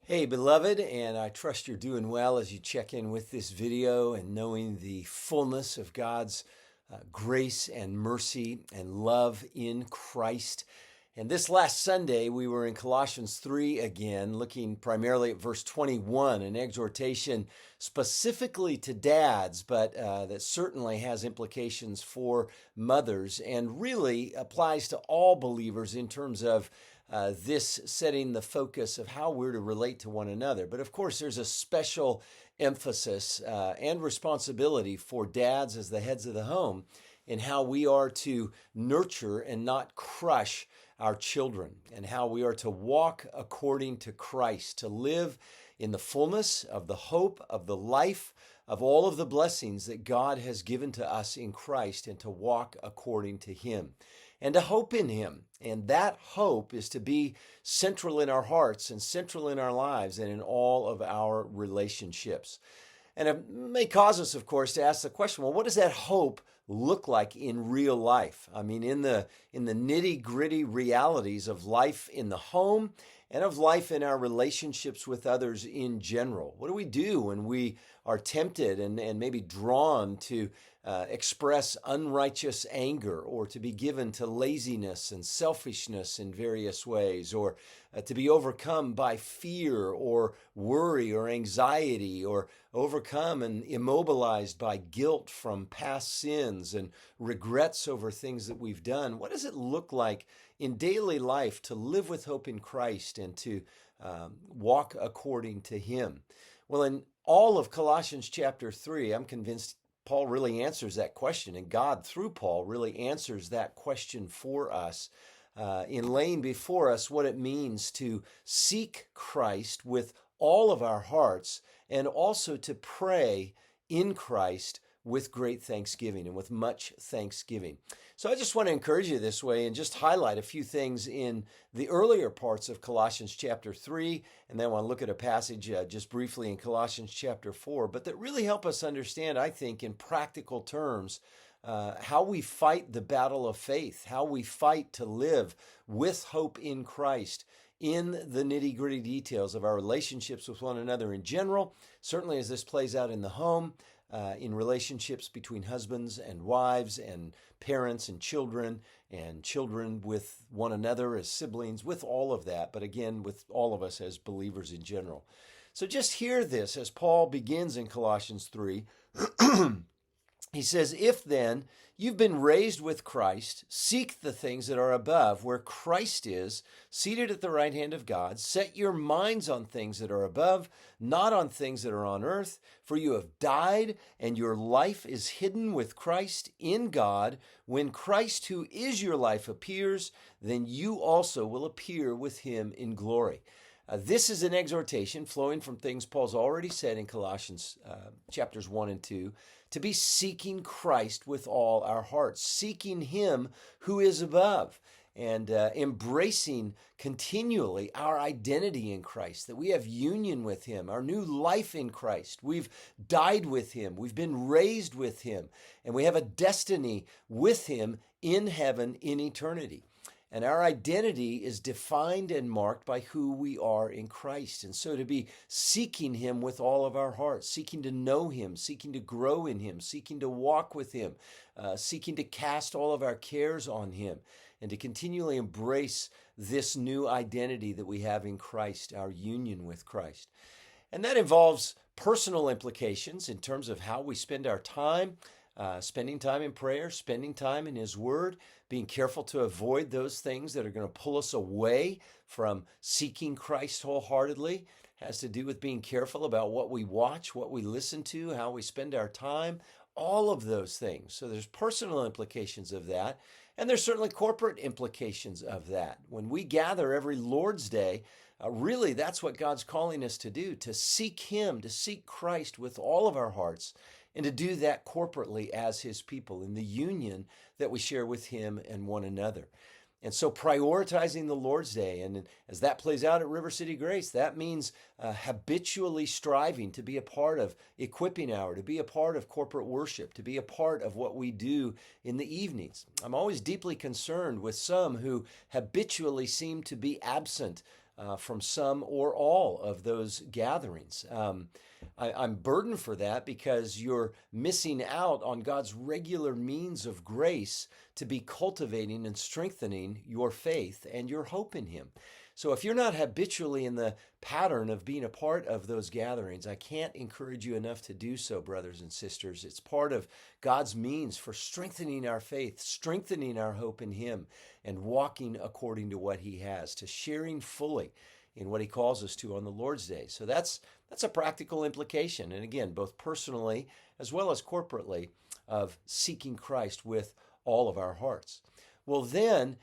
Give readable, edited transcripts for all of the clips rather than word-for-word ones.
Hey, beloved, and I trust you're doing well as you check in with this video and knowing the fullness of God's grace and mercy and love in Christ. And this last Sunday, we were in Colossians 3 again, looking primarily at verse 21, an exhortation specifically to dads, but that certainly has implications for mothers and really applies to all believers in terms of this setting the focus of how we're to relate to one another. But of course, there's a special emphasis and responsibility for dads as the heads of the home in how we are to nurture and not crush our children, and how we are to walk according to Christ, to live in the fullness of the hope of the life of all of the blessings that God has given to us in Christ, and to walk according to Him and to hope in Him. And that hope is to be central in our hearts and central in our lives and in all of our relationships. And it may cause us, of course, to ask the question, well, what does that hope look like in real life? I mean, in the nitty-gritty realities of life in the home and of life in our relationships with others in general. What do we do when we are tempted and maybe drawn to express unrighteous anger, or to be given to laziness and selfishness in various ways, or to be overcome by fear or worry or anxiety, or overcome and immobilized by guilt from past sins and regrets over things that we've done? What does it look like in daily life to live with hope in Christ and to walk according to Him? Well, in all of Colossians chapter 3, I'm convinced Paul really answers that question, and God, through Paul, really answers that question for us in laying before us what it means to seek Christ with all of our hearts, and also to pray in Christ with great thanksgiving and with much thanksgiving. So I just want to encourage you this way and just highlight a few things in the earlier parts of Colossians chapter 3, and then I want to look at a passage just briefly in Colossians chapter 4, but that really help us understand, I think, in practical terms, how we fight the battle of faith, how we fight to live with hope in Christ in the nitty-gritty details of our relationships with one another in general, certainly as this plays out in the home, in relationships between husbands and wives, and parents and children with one another as siblings, with all of that, but again, with all of us as believers in general. So just hear this as Paul begins in Colossians 3. He says, "If then you've been raised with Christ, seek the things that are above, where Christ is, seated at the right hand of God. Set your minds on things that are above, not on things that are on earth. For you have died, and your life is hidden with Christ in God. When Christ, who is your life, appears, then you also will appear with Him in glory." This is an exhortation flowing from things Paul's already said in Colossians chapters 1 and 2, to be seeking Christ with all our hearts, seeking Him who is above, and embracing continually our identity in Christ, that we have union with Him, our new life in Christ. We've died with Him, we've been raised with Him, and we have a destiny with Him in heaven in eternity. And our identity is defined and marked by who we are in Christ. And so to be seeking Him with all of our hearts, seeking to know Him, seeking to grow in Him, seeking to walk with Him, seeking to cast all of our cares on Him, and to continually embrace this new identity that we have in Christ, our union with Christ. And that involves personal implications in terms of how we spend our time, spending time in prayer, spending time in His Word, being careful to avoid those things that are going to pull us away from seeking Christ wholeheartedly. Has to do with being careful about what we watch, what we listen to, how we spend our time, all of those things. So there's personal implications of that, and there's certainly corporate implications of that. When we gather every Lord's Day, really that's what God's calling us to do, to seek Him, to seek Christ with all of our hearts, and to do that corporately as His people in the union that we share with Him and one another. And so prioritizing the Lord's Day, and as that plays out at River City Grace, that means habitually striving to be a part of Equipping Hour, to be a part of corporate worship, to be a part of what we do in the evenings. I'm always deeply concerned with some who habitually seem to be absent from some or all of those gatherings. I'm burdened for that because you're missing out on God's regular means of grace to be cultivating and strengthening your faith and your hope in Him. So if you're not habitually in the pattern of being a part of those gatherings, I can't encourage you enough to do so, brothers and sisters. It's part of God's means for strengthening our faith, strengthening our hope in Him, and walking according to what He has, to sharing fully in what He calls us to on the Lord's Day. So that's a practical implication, and again, both personally as well as corporately, of seeking Christ with all of our hearts. Well, then,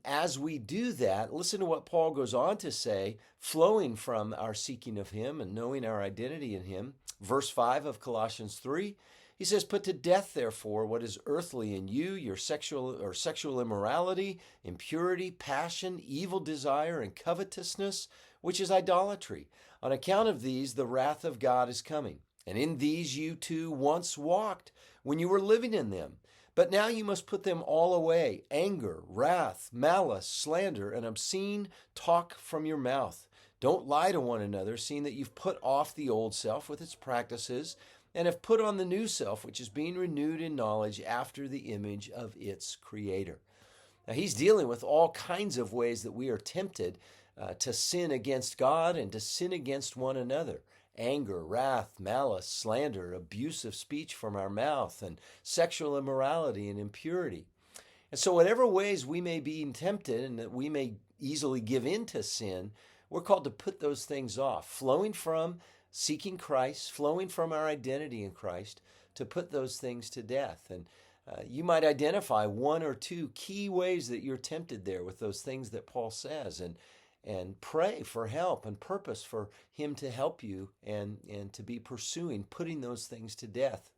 as we do that, listen to what Paul goes on to say, flowing from our seeking of Him and knowing our identity in Him. Verse 5 of Colossians 3, he says, "Put to death, therefore, what is earthly in you, your sexual immorality, impurity, passion, evil desire, and covetousness, which is idolatry. On account of these, the wrath of God is coming. And in these you too once walked when you were living in them. But now you must put them all away: anger, wrath, malice, slander, and obscene talk from your mouth. Don't lie to one another, seeing that you've put off the old self with its practices, and have put on the new self, which is being renewed in knowledge after the image of its Creator." Now, he's dealing with all kinds of ways that we are tempted to sin against God and to sin against one another. Anger, wrath, malice, slander, abusive speech from our mouth, and sexual immorality and impurity. And so whatever ways we may be tempted and that we may easily give in to sin, we're called to put those things off, flowing from seeking Christ, flowing from our identity in Christ, to put those things to death. And you might identify one or two key ways that you're tempted there with those things that Paul says, and pray for help and purpose for Him to help you and to be pursuing, putting those things to death,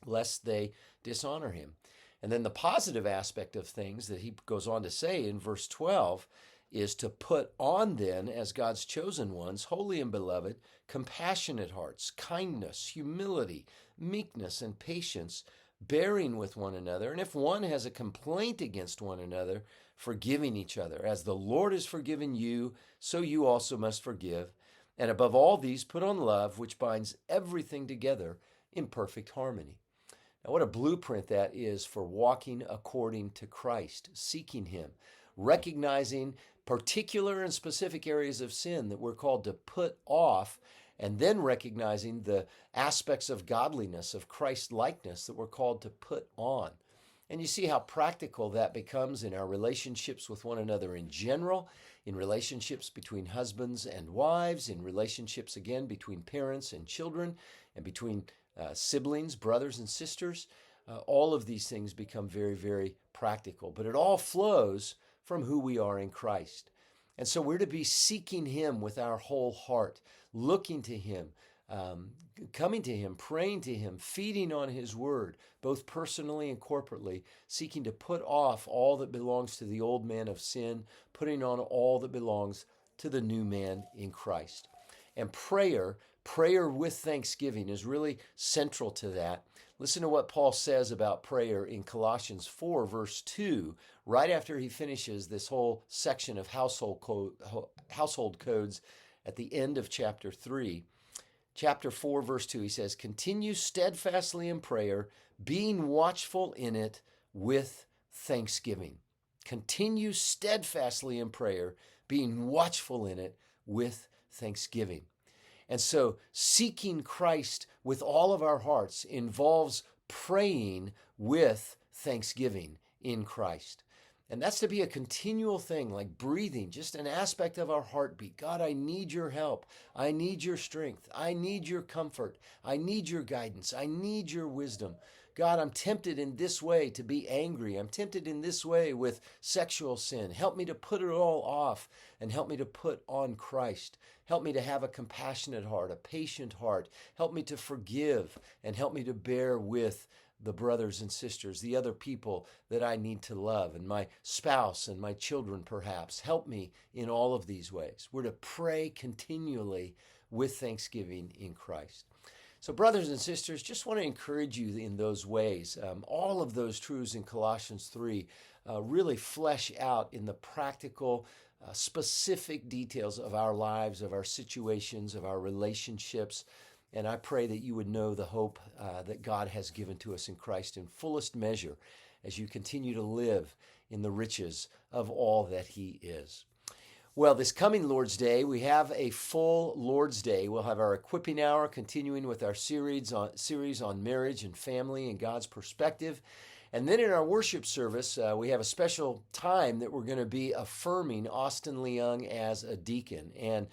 lest they dishonor Him. And then the positive aspect of things that he goes on to say in verse 12 is to put on then, as God's chosen ones, holy and beloved, compassionate hearts, kindness, humility, meekness, and patience, bearing with one another. And if one has a complaint against one another, forgiving each other. As the Lord has forgiven you, so you also must forgive. And above all these, put on love, which binds everything together in perfect harmony. Now, what a blueprint that is for walking according to Christ, seeking Him, recognizing particular and specific areas of sin that we're called to put off, and then recognizing the aspects of godliness, of Christ-likeness that we're called to put on. And you see how practical that becomes in our relationships with one another in general, in relationships between husbands and wives, in relationships, again, between parents and children, and between siblings, brothers and sisters. All of these things become very, very practical. But it all flows from who we are in Christ. And so we're to be seeking Him with our whole heart, looking to Him, coming to Him, praying to Him, feeding on His Word, both personally and corporately, seeking to put off all that belongs to the old man of sin, putting on all that belongs to the new man in Christ. And prayer with thanksgiving is really central to that. Listen to what Paul says about prayer in Colossians 4, verse 2, right after he finishes this whole section of household codes at the end of chapter 3. Chapter 4, verse 2, he says, "Continue steadfastly in prayer, being watchful in it with thanksgiving." Continue steadfastly in prayer, being watchful in it with thanksgiving. And so seeking Christ with all of our hearts involves praying with thanksgiving in Christ. And that's to be a continual thing, like breathing, just an aspect of our heartbeat. God, I need your help. I need your strength. I need your comfort. I need your guidance. I need your wisdom. God, I'm tempted in this way to be angry. I'm tempted in this way with sexual sin. Help me to put it all off and help me to put on Christ. Help me to have a compassionate heart, a patient heart. Help me to forgive and help me to bear with the brothers and sisters, the other people that I need to love, and my spouse and my children perhaps. Help me in all of these ways. We're to pray continually with thanksgiving in Christ. So brothers and sisters, just want to encourage you in those ways. All of those truths in Colossians 3 really flesh out in the practical specific details of our lives, of our situations, of our relationships. And I pray that you would know the hope that God has given to us in Christ in fullest measure as you continue to live in the riches of all that He is. Well, this coming Lord's Day, we have a full Lord's Day. We'll have our equipping hour, continuing with our series on marriage and family and God's perspective. And then in our worship service, we have a special time that we're going to be affirming Austin Leung as a deacon. And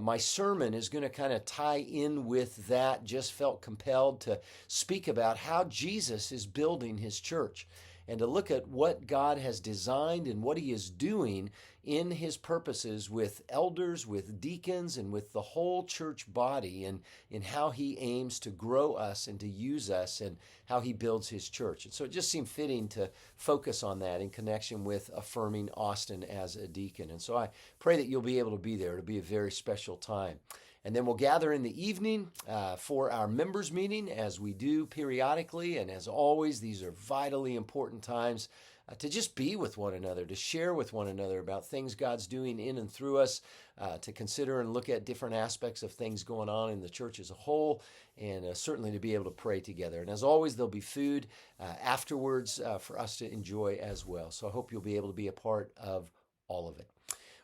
my sermon is going to kind of tie in with that. Just felt compelled to speak about how Jesus is building His church and to look at what God has designed and what He is doing in His purposes with elders, with deacons, and with the whole church body, and in how He aims to grow us and to use us and how He builds His church. And so it just seemed fitting to focus on that in connection with affirming Austin as a deacon. And so I pray that you'll be able to be there. It'll be a very special time. And then we'll gather in the evening for our members meeting, as we do periodically. And as always, these are vitally important times to just be with one another, to share with one another about things God's doing in and through us, to consider and look at different aspects of things going on in the church as a whole, and certainly to be able to pray together. And as always, there'll be food afterwards for us to enjoy as well. So I hope you'll be able to be a part of all of it.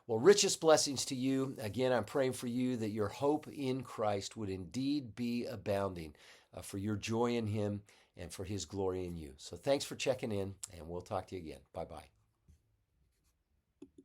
Well, richest blessings to you. Again, I'm praying for you that your hope in Christ would indeed be abounding for your joy in Him and for His glory in you. So thanks for checking in, and we'll talk to you again. Bye-bye.